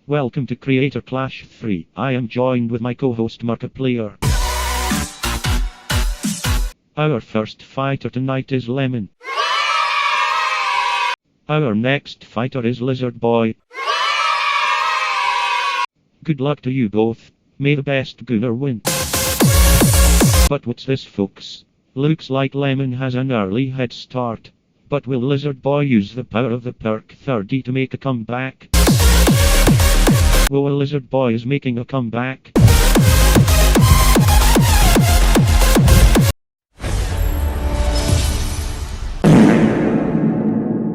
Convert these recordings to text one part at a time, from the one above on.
Welcome to Creator Clash 3. I am joined with my co-host Markiplier. Our first fighter tonight is Lemon. Our next fighter is Lizard Boy. Good luck to you both. May the best gunner win. But what's this, folks? Looks like Lemon has an early head start. But will Lizard Boy use the power of the perk 30 to make a comeback? Whoa, Lizard Boy is making a comeback.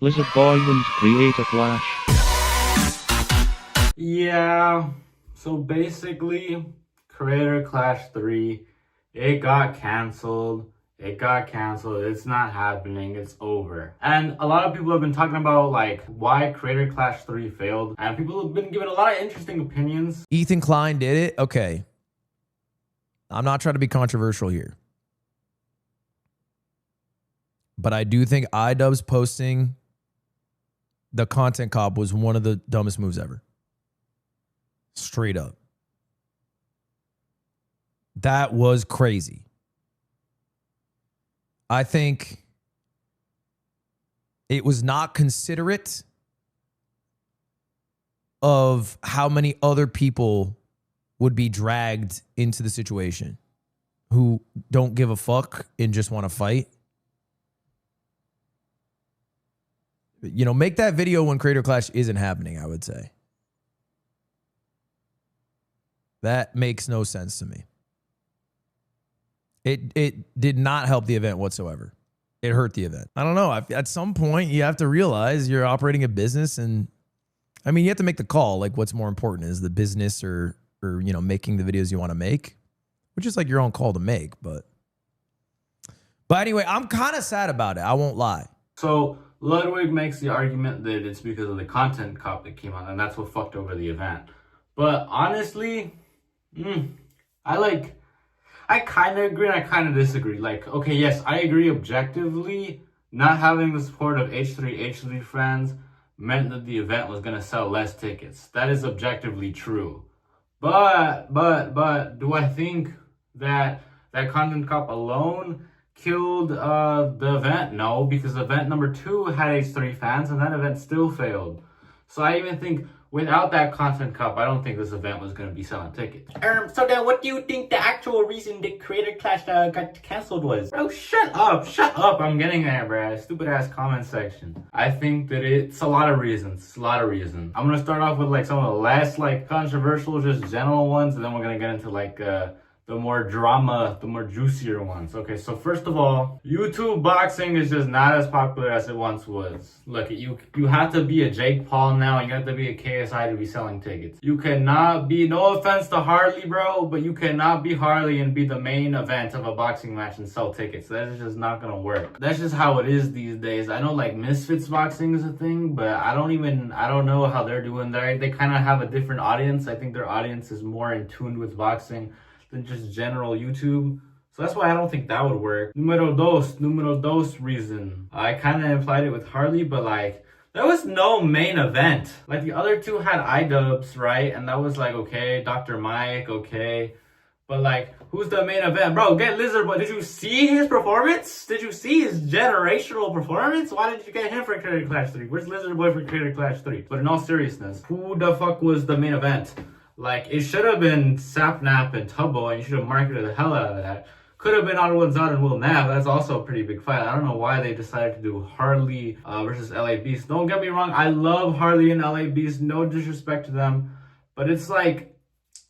Lizard Boy wins Creator Clash. Yeah, so basically, Creator Clash 3, it got cancelled. It's not happening. It's over. And a lot of people have been talking about like why Creator Clash 3 failed. And people have been giving a lot of interesting opinions. Ethan Klien did it. Okay. I'm not trying to be controversial here. But I do think Idubbbz posting the content cop was one of the dumbest moves ever. Straight up. That was crazy. I think it was not considerate of how many other people would be dragged into the situation who don't give a fuck and just want to fight. You know, make that video when Creator Clash isn't happening, I would say. That makes no sense to me. It did not help the event whatsoever. It hurt the event. I don't know. At some point, you have to realize you're operating a business, and I mean, you have to make the call. Like, what's more important, is the business or you know, making the videos you want to make, which is like your own call to make. But anyway, I'm kind of sad about it. I won't lie. So Ludwig makes the argument that it's because of the content cop that came out, and that's what fucked over the event. But honestly, I kind of agree and I kind of disagree. Like, okay, yes, I agree objectively. Not having the support of H3 fans meant that the event was going to sell less tickets. That is objectively true. But do I think that content cop alone killed the event? No, because event number 2 had H3 fans and that event still failed. So I even think without that content cop, I don't think this event was going to be selling tickets. So then what do you think the actual reason that Creator Clash got cancelled was? Bro, shut up. I'm getting there, bro. Stupid ass comment section. I think that it's a lot of reasons. I'm going to start off with like some of the less like controversial, just general ones, and then we're going to get into like the more drama, the more juicier ones. Okay, so first of all, YouTube boxing is just not as popular as it once was. Look, you have to be a Jake Paul now, and you have to be a KSI to be selling tickets. You cannot be, no offense to Harley, bro, but you cannot be Harley and be the main event of a boxing match and sell tickets. That is just not gonna work. That's just how it is these days. I know like Misfits boxing is a thing, but I don't know how they're doing there. They kind of have a different audience. I think their audience is more in tune with boxing than just general YouTube. So that's why I don't think that would work. Numero dos reason. I kind of implied it with Harley, but like, there was no main event. Like the other two had Idubbbz, right? And that was like, okay, Dr. Mike, okay. But like, who's the main event? Bro, get Lizard Boy. Did you see his performance? Did you see his generational performance? Why did you get him for Creator Clash 3? Where's Lizard Boy for Creator Clash 3? But in all seriousness, who the fuck was the main event? Like, it should have been Sapnap and Tubbo, and you should have marketed the hell out of that. Could have been Ottawa Zod and Will Nav. That's also a pretty big fight. I don't know why they decided to do Harley versus LA Beast. Don't get me wrong. I love Harley and LA Beast. No disrespect to them. But it's like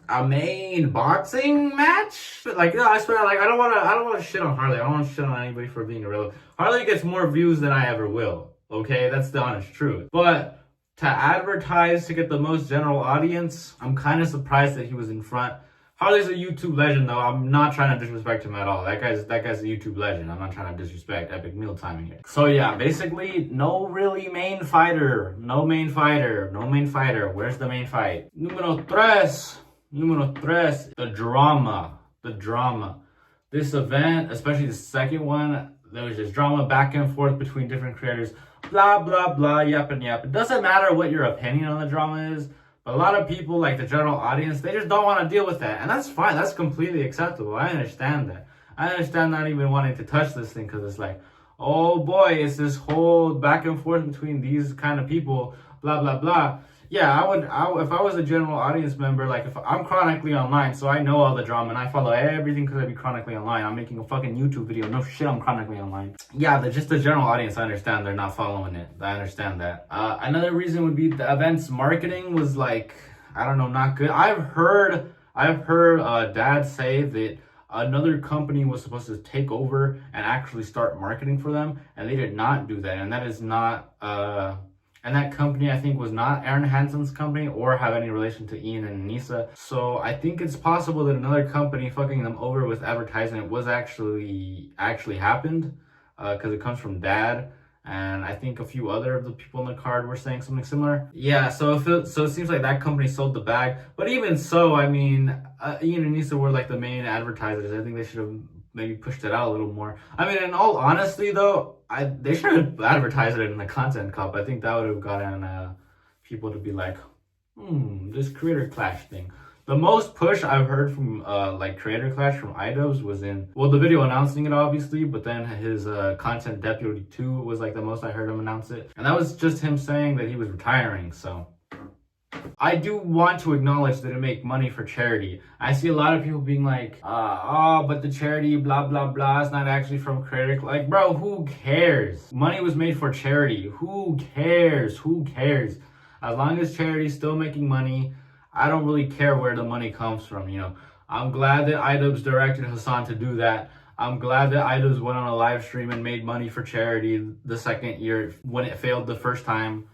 a main boxing match? Like, no, I swear, like, I don't want to shit on Harley. I don't want to shit on anybody for being irrelevant. Harley gets more views than I ever will. Okay? That's the honest truth. But to advertise to get the most general audience, I'm kind of surprised that he was in front. Harley's a YouTube legend, though. I'm not trying to disrespect him at all. That guy's a YouTube legend. I'm not trying to disrespect Epic Meal Timing here. So yeah, basically, no really main fighter. No main fighter. Where's the main fight? Numero tres. The drama. This event, especially the second one, there was just drama back and forth between different creators. Blah, blah, blah, yap and yap. It doesn't matter what your opinion on the drama is, But a lot of people, like the general audience, they just don't want to deal with that. And that's fine. That's completely acceptable. I understand that. I understand not even wanting to touch this thing because it's like, oh boy, it's this whole back and forth between these kind of people, blah, blah, blah. Yeah, if I was a general audience member, like if I'm chronically online, so I know all the drama and I follow everything because I be chronically online. I'm making a fucking YouTube video. No shit, I'm chronically online. Yeah, just the general audience, I understand they're not following it. I understand that. Another reason would be the event's marketing was like, I don't know, not good. I've heard dad say that another company was supposed to take over and actually start marketing for them, and they did not do that. And that is not and that company, I think, was not Aaron Hansen's company or have any relation to Ian and Anisa. So I think it's possible that another company fucking them over with advertising it was actually happened, because it comes from dad. And I think a few other of the people in the card were saying something similar. Yeah, so it seems like that company sold the bag. But even so, I mean, Ian and Anisa were like the main advertisers. I think they should have maybe pushed it out a little more. I mean, in all honesty, though, they should have advertised it in the content cup. I think that would have gotten people to be like, this Creator Clash thing. The most push I've heard from like Creator Clash from Idubbbz was in, well, the video announcing it obviously, but then his content deputy 2 was like the most I heard him announce it. And that was just him saying that he was retiring, so. I do want to acknowledge that it make money for charity. I see a lot of people being like, but the charity, blah, blah, blah, it's not actually from Creator. Like, bro, who cares? Money was made for charity. Who cares? Who cares? As long as charity's still making money, I don't really care where the money comes from, you know. I'm glad that Idubbbz directed Hassan to do that. I'm glad that Idubbbz went on a live stream and made money for charity the second year when it failed the first time.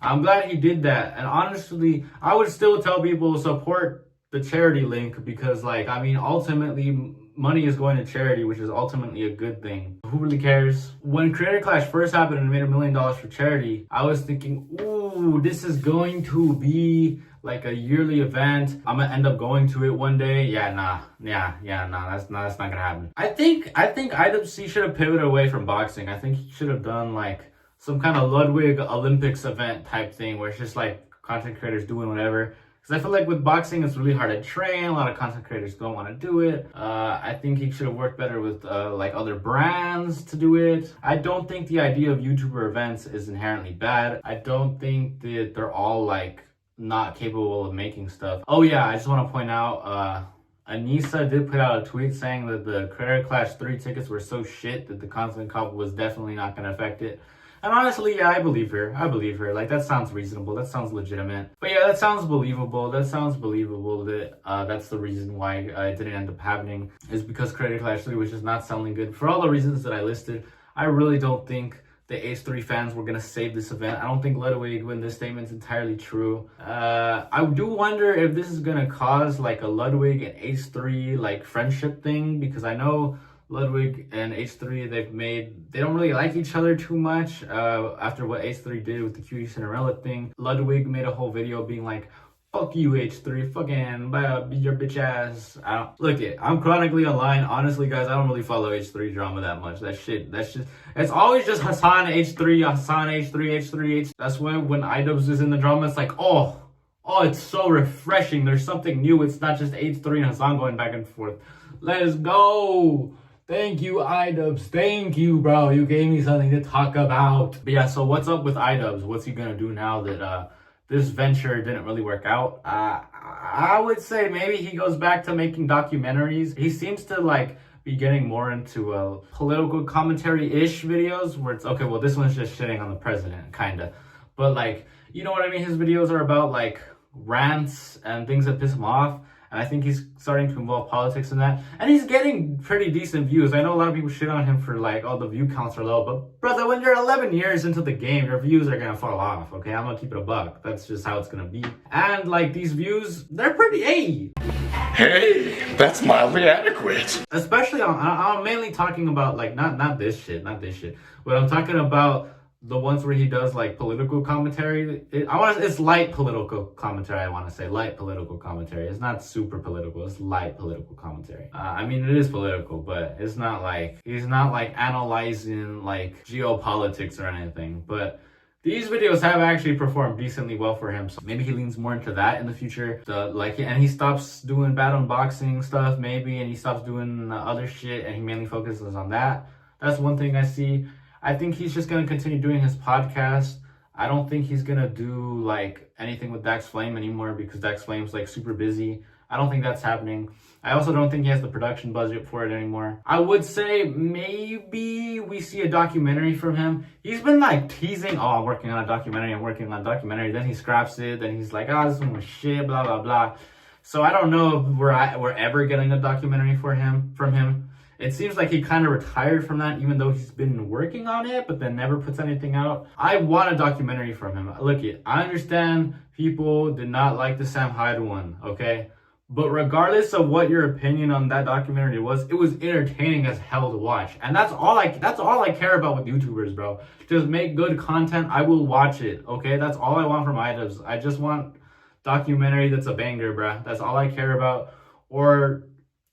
I'm glad he did that. And honestly, I would still tell people to support the charity link because, like, I mean, ultimately, money is going to charity, which is ultimately a good thing. Who really cares? When Creator Clash first happened and made $1 million for charity, I was thinking, ooh, this is going to be like a yearly event. I'm gonna end up going to it one day. Nah, that's not gonna happen. I think Idubbbz should have pivoted away from boxing. I think he should have done like some kind of Ludwig Olympics event type thing where it's just like content creators doing whatever. Because I feel like with boxing, it's really hard to train. A lot of content creators don't want to do it. I think he should have worked better with like other brands to do it. I don't think the idea of YouTuber events is inherently bad. I don't think that they're all like not capable of making stuff. Oh yeah, I just want to point out, Anisa did put out a tweet saying that the Creator Clash 3 tickets were so shit that the content comp was definitely not going to affect it. And honestly, yeah, I believe her. Like, that sounds reasonable. That sounds legitimate. But yeah, that sounds believable. That that's the reason why it didn't end up happening, is because Creator Clash 3 was just not selling good. For all the reasons that I listed, I really don't think the H3 fans were going to save this event. I don't think Ludwig, when this statement's entirely true. I do wonder if this is going to cause like a Ludwig and H3 like friendship thing, because I know Ludwig and H3, they don't really like each other too much after what H3 did with the Cutie Cinderella thing. Ludwig made a whole video being like, fuck you, H3, fucking be your bitch ass. I'm chronically online. Honestly, guys, I don't really follow H3 drama that much. It's always just Hassan H3, Hassan H3, H3. That's when Idubbbz is in the drama, it's like, oh, it's so refreshing. There's something new. It's not just H3 and Hassan going back and forth. Let's go. Thank you, Idubbbz. Thank you, bro. You gave me something to talk about. But yeah, so what's up with Idubbbz? What's he gonna do now that this venture didn't really work out? I would say maybe he goes back to making documentaries. He seems to like be getting more into political commentary-ish videos where it's, okay, well, this one's just shitting on the president, kinda. But like, you know what I mean? His videos are about like rants and things that piss him off. And I think he's starting to involve politics in that. And he's getting pretty decent views. I know a lot of people shit on him for like, oh, the view counts are low. But brother, when you're 11 years into the game, your views are gonna fall off, okay? I'm gonna keep it a buck. That's just how it's gonna be. And like these views, they're pretty, Hey, that's mildly adequate. Especially I'm mainly talking about like, not this shit. But I'm talking about the ones where he does like political commentary. It's light political commentary. I want to say light political commentary. It's not super political. It's light political commentary. I mean, it is political, but it's not like, he's not like analyzing like geopolitics or anything. But These videos have actually performed decently well for him, so maybe he leans more into that in the future. And he stops doing bad unboxing stuff, maybe, and he stops doing other shit, and he mainly focuses on that. That's one thing I see. I think he's just gonna continue doing his podcast. I don't think he's gonna do like anything with Dax Flame anymore because Dax Flame's like super busy. I don't think that's happening. I also don't think he has the production budget for it anymore. I would say maybe we see a documentary from him. He's been like teasing, oh, I'm working on a documentary, I'm working on a documentary. Then he scraps it, then he's like, oh, this one was shit, blah, blah, blah. So I don't know if we're ever getting a documentary from him. It seems like he kind of retired from that, even though he's been working on it, but then never puts anything out. I want a documentary from him. Look, I understand people did not like the Sam Hyde one, okay? But regardless of what your opinion on that documentary was, it was entertaining as hell to watch. And that's all I care about with YouTubers, bro. Just make good content. I will watch it, okay? That's all I want from Idubbbz. I just want documentary that's a banger, bro. That's all I care about. Or,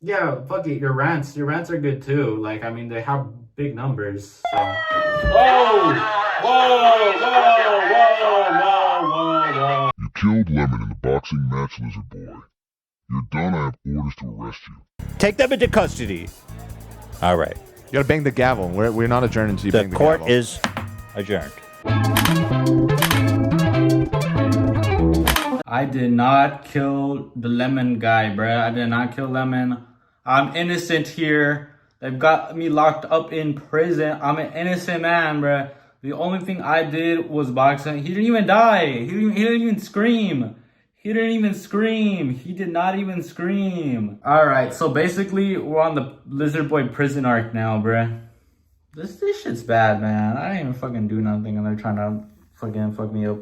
yeah, fuck it, your rants. Your rants are good too. Like, I mean, they have big numbers, so. Whoa! Whoa! Whoa! Whoa! Whoa! Whoa! Whoa! You killed Lemon in the boxing match, Lizard Boy. You're done. I have orders to arrest you. Take them into custody. All right. You gotta bang the gavel. We're not adjourned until you bang the gavel. The court is adjourned. I did not kill the Lemon guy, bruh. I did not kill Lemon. I'm innocent here. They've got me locked up in prison. I'm an innocent man, bruh. The only thing I did was boxing. He didn't even die. He didn't even scream. He didn't even scream. He did not even scream. Alright, so basically, we're on the Lizard Boy prison arc now, bruh. This shit's bad, man. I didn't even fucking do nothing and they're trying to fucking fuck me up.